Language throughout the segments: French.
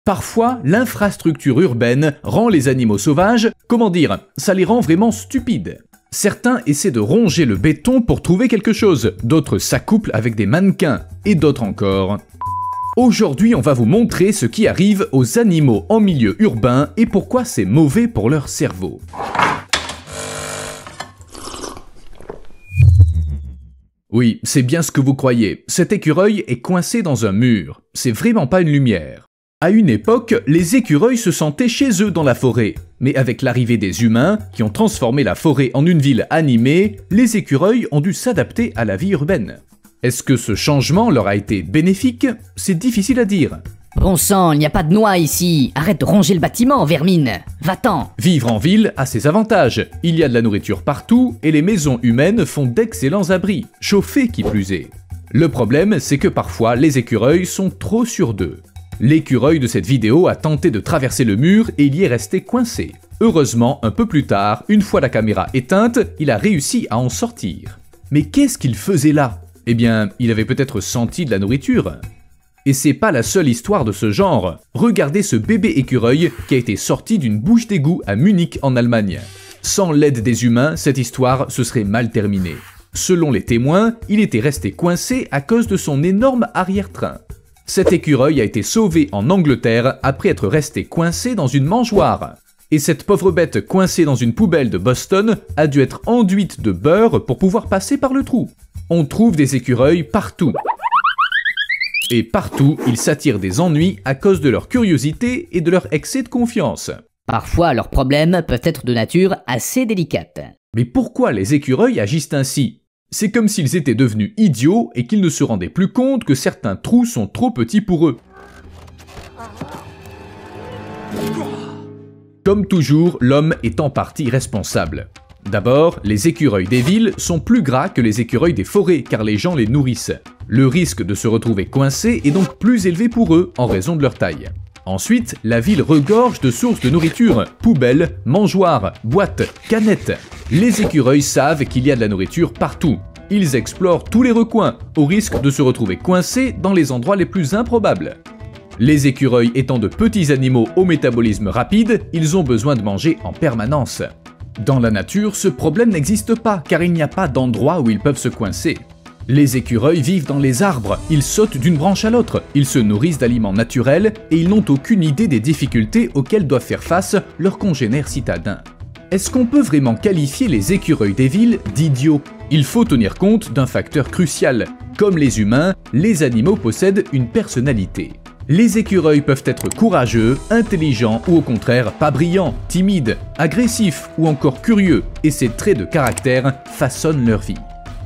Parfois, l'infrastructure urbaine rend les animaux sauvages, ça les rend vraiment stupides. Certains essaient de ronger le béton pour trouver quelque chose, d'autres s'accouplent avec des mannequins, et d'autres encore. Aujourd'hui, on va vous montrer ce qui arrive aux animaux en milieu urbain et pourquoi c'est mauvais pour leur cerveau. Oui, c'est bien ce que vous croyez, cet écureuil est coincé dans un mur, c'est vraiment pas une lumière. À une époque, les écureuils se sentaient chez eux dans la forêt. Mais avec l'arrivée des humains, qui ont transformé la forêt en une ville animée, les écureuils ont dû s'adapter à la vie urbaine. Est-ce que ce changement leur a été bénéfique? C'est difficile à dire. Bon sang, il n'y a pas de noix ici. Arrête de ronger le bâtiment, vermine. Va-t'en. Vivre en ville a ses avantages. Il y a de la nourriture partout et les maisons humaines font d'excellents abris, chauffés qui plus est. Le problème, c'est que parfois, les écureuils sont trop sûrs d'eux. L'écureuil de cette vidéo a tenté de traverser le mur et il y est resté coincé. Heureusement, un peu plus tard, une fois la caméra éteinte, il a réussi à en sortir. Mais qu'est-ce qu'il faisait là? Eh bien, il avait peut-être senti de la nourriture. Et c'est pas la seule histoire de ce genre. Regardez ce bébé écureuil qui a été sorti d'une bouche d'égout à Munich en Allemagne. Sans l'aide des humains, cette histoire se serait mal terminée. Selon les témoins, il était resté coincé à cause de son énorme arrière-train. Cet écureuil a été sauvé en Angleterre après être resté coincé dans une mangeoire. Et cette pauvre bête coincée dans une poubelle de Boston a dû être enduite de beurre pour pouvoir passer par le trou. On trouve des écureuils partout. Et partout, ils s'attirent des ennuis à cause de leur curiosité et de leur excès de confiance. Parfois, leurs problèmes peuvent être de nature assez délicate. Mais pourquoi les écureuils agissent ainsi? C'est comme s'ils étaient devenus idiots et qu'ils ne se rendaient plus compte que certains trous sont trop petits pour eux. Comme toujours, l'homme est en partie responsable. D'abord, les écureuils des villes sont plus gras que les écureuils des forêts car les gens les nourrissent. Le risque de se retrouver coincé est donc plus élevé pour eux en raison de leur taille. Ensuite, la ville regorge de sources de nourriture, poubelles, mangeoires, boîtes, canettes. Les écureuils savent qu'il y a de la nourriture partout. Ils explorent tous les recoins, au risque de se retrouver coincés dans les endroits les plus improbables. Les écureuils étant de petits animaux au métabolisme rapide, ils ont besoin de manger en permanence. Dans la nature, ce problème n'existe pas, car il n'y a pas d'endroit où ils peuvent se coincer. Les écureuils vivent dans les arbres, ils sautent d'une branche à l'autre, ils se nourrissent d'aliments naturels et ils n'ont aucune idée des difficultés auxquelles doivent faire face leurs congénères citadins. Est-ce qu'on peut vraiment qualifier les écureuils des villes d'idiots? Il faut tenir compte d'un facteur crucial. Comme les humains, les animaux possèdent une personnalité. Les écureuils peuvent être courageux, intelligents ou au contraire pas brillants, timides, agressifs ou encore curieux, et ces traits de caractère façonnent leur vie.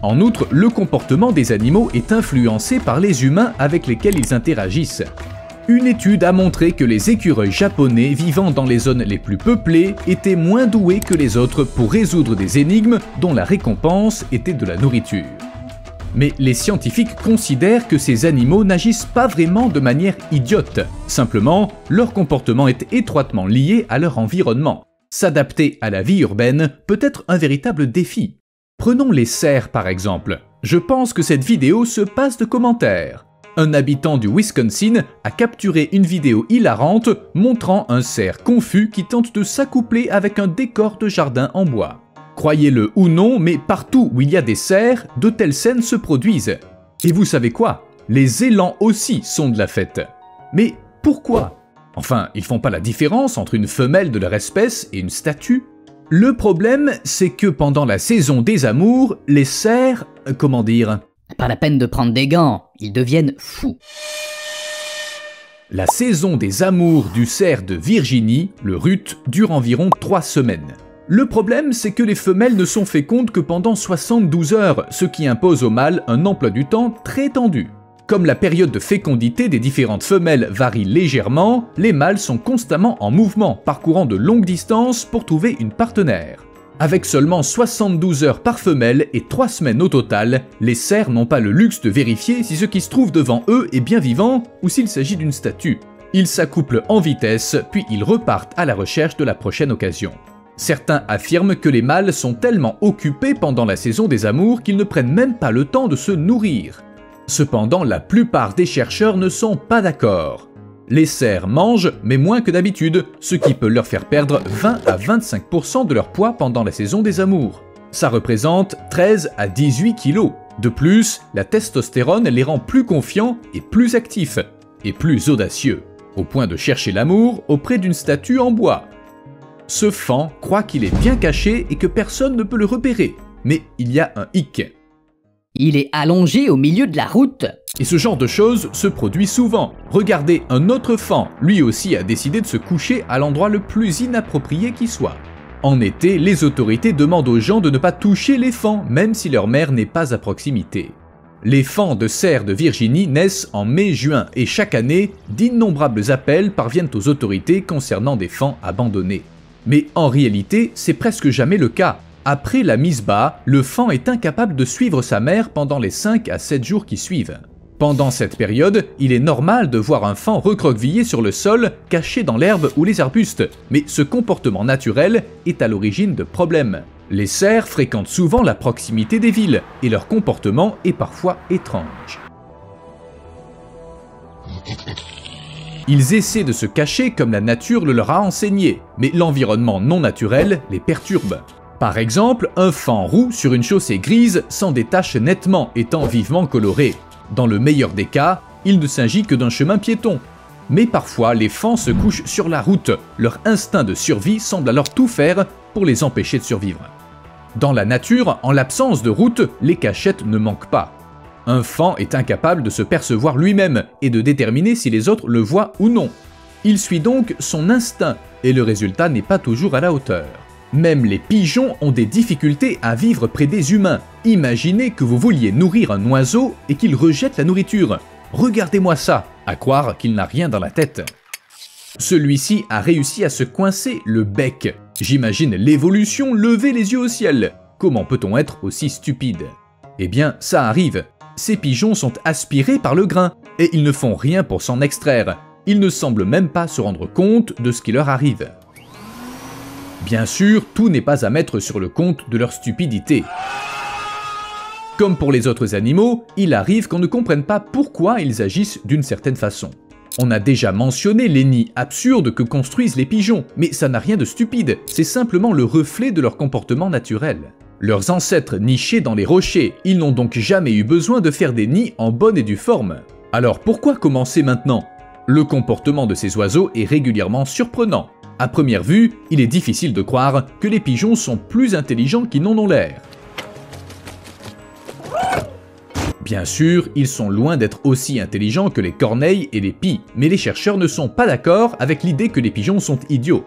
En outre, le comportement des animaux est influencé par les humains avec lesquels ils interagissent. Une étude a montré que les écureuils japonais vivant dans les zones les plus peuplées étaient moins doués que les autres pour résoudre des énigmes dont la récompense était de la nourriture. Mais les scientifiques considèrent que ces animaux n'agissent pas vraiment de manière idiote. Simplement, leur comportement est étroitement lié à leur environnement. S'adapter à la vie urbaine peut être un véritable défi. Prenons les cerfs par exemple. Je pense que cette vidéo se passe de commentaires. Un habitant du Wisconsin a capturé une vidéo hilarante montrant un cerf confus qui tente de s'accoupler avec un décor de jardin en bois. Croyez-le ou non, mais partout où il y a des cerfs, de telles scènes se produisent. Et vous savez quoi? Les élans aussi sont de la fête. Mais pourquoi? Enfin, ils font pas la différence entre une femelle de leur espèce et une statue. Le problème, c'est que pendant la saison des amours, les cerfs, Pas la peine de prendre des gants, ils deviennent fous. La saison des amours du cerf de Virginie, le rut, dure environ 3 semaines. Le problème, c'est que les femelles ne sont fécondes que pendant 72 heures, ce qui impose aux mâles un emploi du temps très tendu. Comme la période de fécondité des différentes femelles varie légèrement, les mâles sont constamment en mouvement, parcourant de longues distances pour trouver une partenaire. Avec seulement 72 heures par femelle et 3 semaines au total, les cerfs n'ont pas le luxe de vérifier si ce qui se trouve devant eux est bien vivant ou s'il s'agit d'une statue. Ils s'accouplent en vitesse, puis ils repartent à la recherche de la prochaine occasion. Certains affirment que les mâles sont tellement occupés pendant la saison des amours qu'ils ne prennent même pas le temps de se nourrir. Cependant, la plupart des chercheurs ne sont pas d'accord. Les cerfs mangent, mais moins que d'habitude, ce qui peut leur faire perdre 20 à 25% de leur poids pendant la saison des amours. Ça représente 13 à 18 kilos. De plus, la testostérone les rend plus confiants et plus actifs, et plus audacieux, au point de chercher l'amour auprès d'une statue en bois. Ce faon croit qu'il est bien caché et que personne ne peut le repérer, mais il y a un hic. Il est allongé au milieu de la route. Et ce genre de choses se produit souvent. Regardez, un autre faon, lui aussi a décidé de se coucher à l'endroit le plus inapproprié qui soit. En été, les autorités demandent aux gens de ne pas toucher les fans, même si leur mère n'est pas à proximité. Les fans de cerfs de Virginie naissent en mai-juin et chaque année, d'innombrables appels parviennent aux autorités concernant des fans abandonnés. Mais en réalité, c'est presque jamais le cas. Après la mise bas, le faon est incapable de suivre sa mère pendant les 5 à 7 jours qui suivent. Pendant cette période, il est normal de voir un faon recroquevillé sur le sol, caché dans l'herbe ou les arbustes, mais ce comportement naturel est à l'origine de problèmes. Les cerfs fréquentent souvent la proximité des villes, et leur comportement est parfois étrange. Ils essaient de se cacher comme la nature le leur a enseigné, mais l'environnement non naturel les perturbe. Par exemple, un faon roux sur une chaussée grise s'en détache nettement, étant vivement coloré. Dans le meilleur des cas, il ne s'agit que d'un chemin piéton. Mais parfois, les fans se couchent sur la route. Leur instinct de survie semble alors tout faire pour les empêcher de survivre. Dans la nature, en l'absence de route, les cachettes ne manquent pas. Un faon est incapable de se percevoir lui-même et de déterminer si les autres le voient ou non. Il suit donc son instinct et le résultat n'est pas toujours à la hauteur. Même les pigeons ont des difficultés à vivre près des humains. Imaginez que vous vouliez nourrir un oiseau et qu'il rejette la nourriture. Regardez-moi ça, à croire qu'il n'a rien dans la tête. Celui-ci a réussi à se coincer le bec. J'imagine l'évolution lever les yeux au ciel. Comment peut-on être aussi stupide? Eh bien, ça arrive. Ces pigeons sont aspirés par le grain et ils ne font rien pour s'en extraire. Ils ne semblent même pas se rendre compte de ce qui leur arrive. Bien sûr, tout n'est pas à mettre sur le compte de leur stupidité. Comme pour les autres animaux, il arrive qu'on ne comprenne pas pourquoi ils agissent d'une certaine façon. On a déjà mentionné les nids absurdes que construisent les pigeons, mais ça n'a rien de stupide, c'est simplement le reflet de leur comportement naturel. Leurs ancêtres nichaient dans les rochers, ils n'ont donc jamais eu besoin de faire des nids en bonne et due forme. Alors pourquoi commencer maintenant? Le comportement de ces oiseaux est régulièrement surprenant. À première vue, il est difficile de croire que les pigeons sont plus intelligents qu'ils n'en ont l'air. Bien sûr, ils sont loin d'être aussi intelligents que les corneilles et les pies, mais les chercheurs ne sont pas d'accord avec l'idée que les pigeons sont idiots.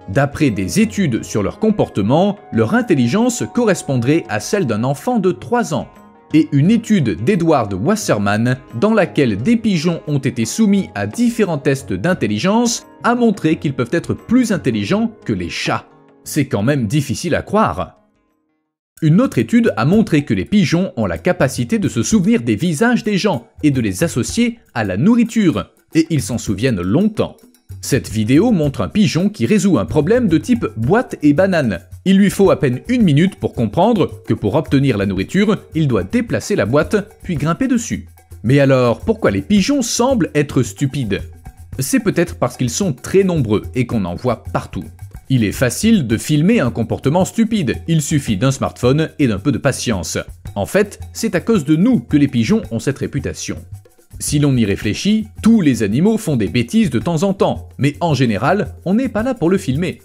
D'après des études sur leur comportement, leur intelligence correspondrait à celle d'un enfant de 3 ans. Et une étude d'Edward Wasserman, dans laquelle des pigeons ont été soumis à différents tests d'intelligence, a montré qu'ils peuvent être plus intelligents que les chats. C'est quand même difficile à croire. Une autre étude a montré que les pigeons ont la capacité de se souvenir des visages des gens et de les associer à la nourriture, et ils s'en souviennent longtemps. Cette vidéo montre un pigeon qui résout un problème de type boîte et banane. Il lui faut à peine 1 minute pour comprendre que pour obtenir la nourriture, il doit déplacer la boîte, puis grimper dessus. Mais alors, pourquoi les pigeons semblent être stupides? C'est peut-être parce qu'ils sont très nombreux et qu'on en voit partout. Il est facile de filmer un comportement stupide, il suffit d'un smartphone et d'un peu de patience. En fait, c'est à cause de nous que les pigeons ont cette réputation. Si l'on y réfléchit, tous les animaux font des bêtises de temps en temps, mais en général, on n'est pas là pour le filmer.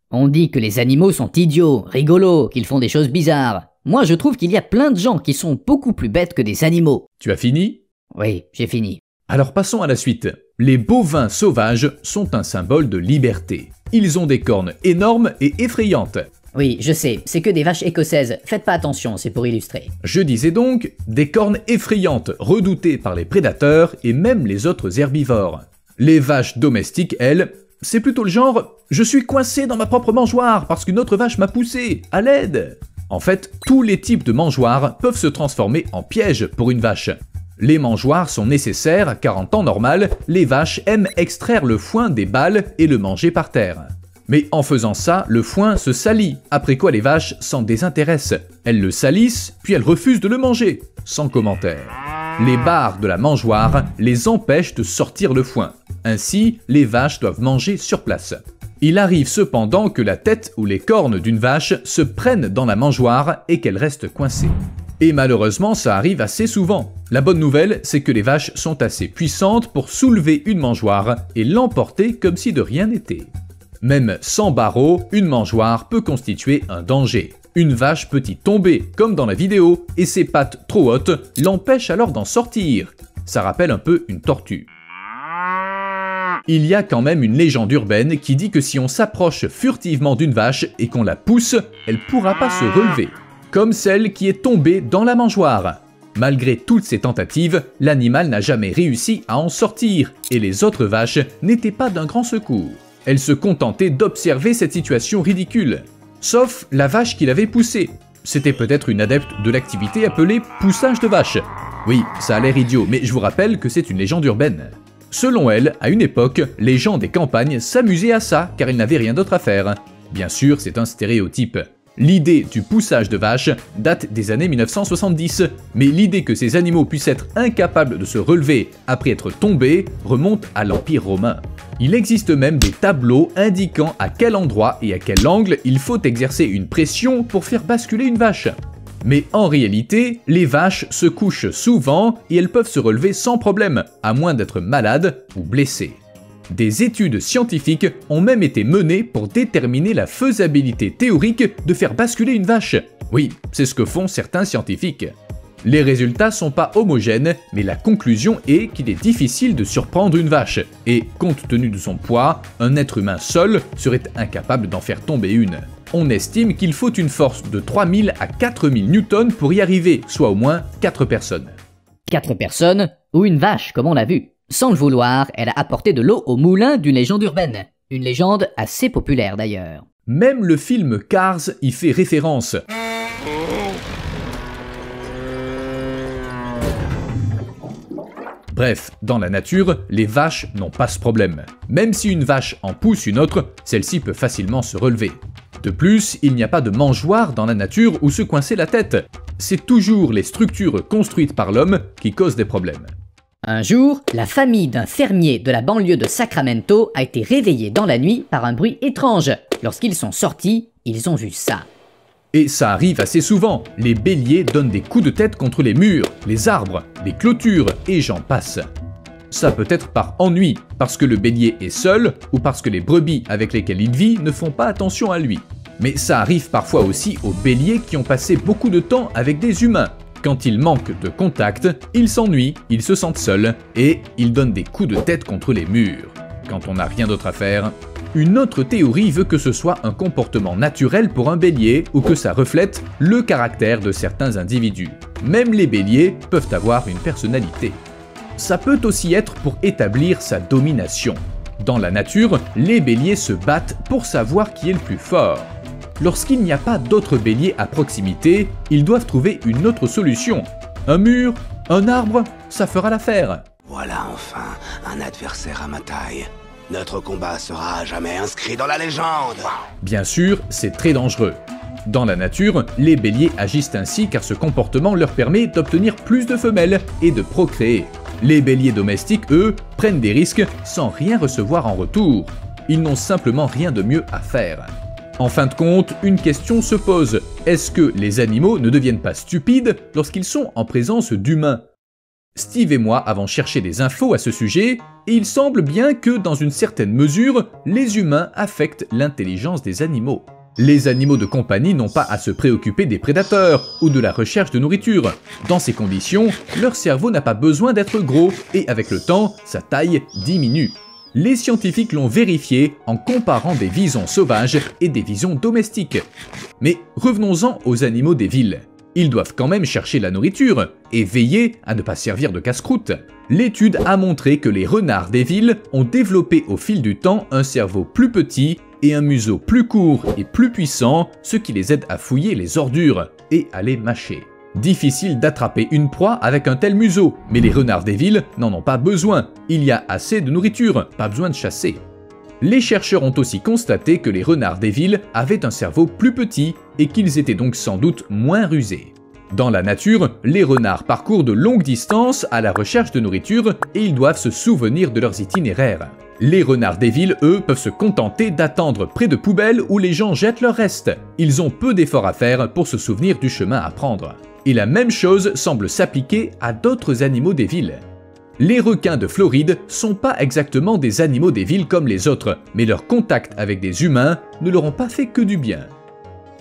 On dit que les animaux sont idiots, rigolos, qu'ils font des choses bizarres. Moi, je trouve qu'il y a plein de gens qui sont beaucoup plus bêtes que des animaux. Tu as fini? Oui, j'ai fini. Alors passons à la suite. Les bovins sauvages sont un symbole de liberté. Ils ont des cornes énormes et effrayantes. Oui, je sais, c'est que des vaches écossaises. Faites pas attention, c'est pour illustrer. Je disais donc, des cornes effrayantes, redoutées par les prédateurs et même les autres herbivores. Les vaches domestiques, elles, c'est plutôt le genre « je suis coincé dans ma propre mangeoire parce qu'une autre vache m'a poussé, à l'aide !» En fait, tous les types de mangeoires peuvent se transformer en piège pour une vache. Les mangeoires sont nécessaires car en temps normal, les vaches aiment extraire le foin des balles et le manger par terre. Mais en faisant ça, le foin se salit, après quoi les vaches s'en désintéressent. Elles le salissent, puis elles refusent de le manger, sans commentaire. Les barres de la mangeoire les empêchent de sortir le foin. Ainsi, les vaches doivent manger sur place. Il arrive cependant que la tête ou les cornes d'une vache se prennent dans la mangeoire et qu'elle reste coincée. Et malheureusement, ça arrive assez souvent. La bonne nouvelle, c'est que les vaches sont assez puissantes pour soulever une mangeoire et l'emporter comme si de rien n'était. Même sans barreau, une mangeoire peut constituer un danger. Une vache peut y tomber, comme dans la vidéo, et ses pattes trop hautes l'empêchent alors d'en sortir. Ça rappelle un peu une tortue. Il y a quand même une légende urbaine qui dit que si on s'approche furtivement d'une vache et qu'on la pousse, elle pourra pas se relever. Comme celle qui est tombée dans la mangeoire. Malgré toutes ces tentatives, l'animal n'a jamais réussi à en sortir, et les autres vaches n'étaient pas d'un grand secours. Elles se contentaient d'observer cette situation ridicule. Sauf la vache qui l'avait poussée. C'était peut-être une adepte de l'activité appelée poussage de vache. Oui, ça a l'air idiot, mais je vous rappelle que c'est une légende urbaine. Selon elle, à une époque, les gens des campagnes s'amusaient à ça car ils n'avaient rien d'autre à faire. Bien sûr, c'est un stéréotype. L'idée du poussage de vache date des années 1970, mais l'idée que ces animaux puissent être incapables de se relever après être tombés remonte à l'Empire romain. Il existe même des tableaux indiquant à quel endroit et à quel angle il faut exercer une pression pour faire basculer une vache. Mais en réalité, les vaches se couchent souvent et elles peuvent se relever sans problème, à moins d'être malades ou blessées. Des études scientifiques ont même été menées pour déterminer la faisabilité théorique de faire basculer une vache. Oui, c'est ce que font certains scientifiques. Les résultats sont pas homogènes, mais la conclusion est qu'il est difficile de surprendre une vache, et compte tenu de son poids, un être humain seul serait incapable d'en faire tomber une. On estime qu'il faut une force de 3000 à 4000 newtons pour y arriver, soit au moins 4 personnes. 4 personnes ou une vache, comme on l'a vu. Sans le vouloir, elle a apporté de l'eau au moulin d'une légende urbaine. Une légende assez populaire d'ailleurs. Même le film Cars y fait référence. Bref, dans la nature, les vaches n'ont pas ce problème. Même si une vache en pousse une autre, celle-ci peut facilement se relever. De plus, il n'y a pas de mangeoire dans la nature où se coincer la tête. C'est toujours les structures construites par l'homme qui causent des problèmes. Un jour, la famille d'un fermier de la banlieue de Sacramento a été réveillée dans la nuit par un bruit étrange. Lorsqu'ils sont sortis, ils ont vu ça. Et ça arrive assez souvent, les béliers donnent des coups de tête contre les murs, les arbres, les clôtures et j'en passe. Ça peut être par ennui, parce que le bélier est seul ou parce que les brebis avec lesquelles il vit ne font pas attention à lui. Mais ça arrive parfois aussi aux béliers qui ont passé beaucoup de temps avec des humains. Quand ils manquent de contact, ils s'ennuient, ils se sentent seuls et ils donnent des coups de tête contre les murs. Quand on n'a rien d'autre à faire. Une autre théorie veut que ce soit un comportement naturel pour un bélier ou que ça reflète le caractère de certains individus. Même les béliers peuvent avoir une personnalité. Ça peut aussi être pour établir sa domination. Dans la nature, les béliers se battent pour savoir qui est le plus fort. Lorsqu'il n'y a pas d'autres béliers à proximité, ils doivent trouver une autre solution. Un mur, un arbre, ça fera l'affaire. Voilà enfin un adversaire à ma taille. Notre combat sera à jamais inscrit dans la légende. Bien sûr, c'est très dangereux. Dans la nature, les béliers agissent ainsi car ce comportement leur permet d'obtenir plus de femelles et de procréer. Les béliers domestiques, eux, prennent des risques sans rien recevoir en retour. Ils n'ont simplement rien de mieux à faire. En fin de compte, une question se pose. Est-ce que les animaux ne deviennent pas stupides lorsqu'ils sont en présence d'humains ? Steve et moi avons cherché des infos à ce sujet, et il semble bien que, dans une certaine mesure, les humains affectent l'intelligence des animaux. Les animaux de compagnie n'ont pas à se préoccuper des prédateurs ou de la recherche de nourriture. Dans ces conditions, leur cerveau n'a pas besoin d'être gros, et avec le temps, sa taille diminue. Les scientifiques l'ont vérifié en comparant des visons sauvages et des visons domestiques. Mais revenons-en aux animaux des villes. Ils doivent quand même chercher la nourriture et veiller à ne pas servir de casse-croûte. L'étude a montré que les renards des villes ont développé au fil du temps un cerveau plus petit et un museau plus court et plus puissant, ce qui les aide à fouiller les ordures et à les mâcher. Difficile d'attraper une proie avec un tel museau, mais les renards des villes n'en ont pas besoin. Il y a assez de nourriture, pas besoin de chasser. Les chercheurs ont aussi constaté que les renards des villes avaient un cerveau plus petit et qu'ils étaient donc sans doute moins rusés. Dans la nature, les renards parcourent de longues distances à la recherche de nourriture et ils doivent se souvenir de leurs itinéraires. Les renards des villes, eux, peuvent se contenter d'attendre près de poubelles où les gens jettent leurs restes. Ils ont peu d'efforts à faire pour se souvenir du chemin à prendre. Et la même chose semble s'appliquer à d'autres animaux des villes. Les requins de Floride sont pas exactement des animaux des villes comme les autres, mais leur contact avec des humains ne leur ont pas fait que du bien.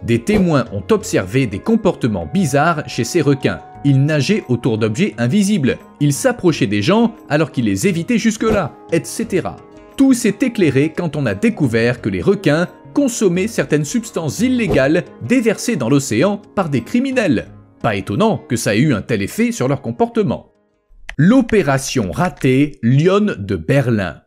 Des témoins ont observé des comportements bizarres chez ces requins. Ils nageaient autour d'objets invisibles, ils s'approchaient des gens alors qu'ils les évitaient jusque-là, etc. Tout s'est éclairé quand on a découvert que les requins consommaient certaines substances illégales déversées dans l'océan par des criminels. Pas étonnant que ça ait eu un tel effet sur leur comportement. L'opération ratée Lionne de Berlin.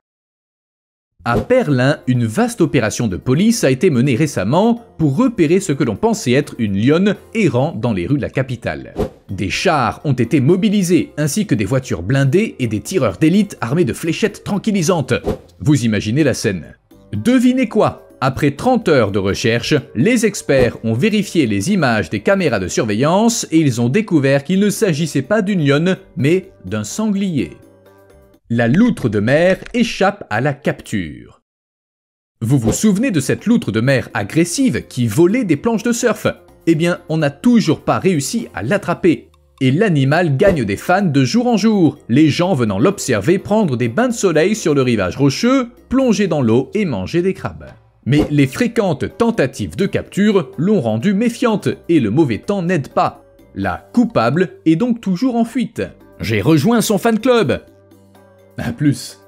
À Berlin, une vaste opération de police a été menée récemment pour repérer ce que l'on pensait être une lionne errant dans les rues de la capitale. Des chars ont été mobilisés, ainsi que des voitures blindées et des tireurs d'élite armés de fléchettes tranquillisantes. Vous imaginez la scène. Devinez quoi? Après 30 heures de recherche, les experts ont vérifié les images des caméras de surveillance et ils ont découvert qu'il ne s'agissait pas d'une lionne, mais d'un sanglier. La loutre de mer échappe à la capture. Vous vous souvenez de cette loutre de mer agressive qui volait des planches de surf? Eh bien, on n'a toujours pas réussi à l'attraper. Et l'animal gagne des fans de jour en jour, les gens venant l'observer prendre des bains de soleil sur le rivage rocheux, plonger dans l'eau et manger des crabes. Mais les fréquentes tentatives de capture l'ont rendue méfiante et le mauvais temps n'aide pas. La coupable est donc toujours en fuite. J'ai rejoint son fan club. À plus.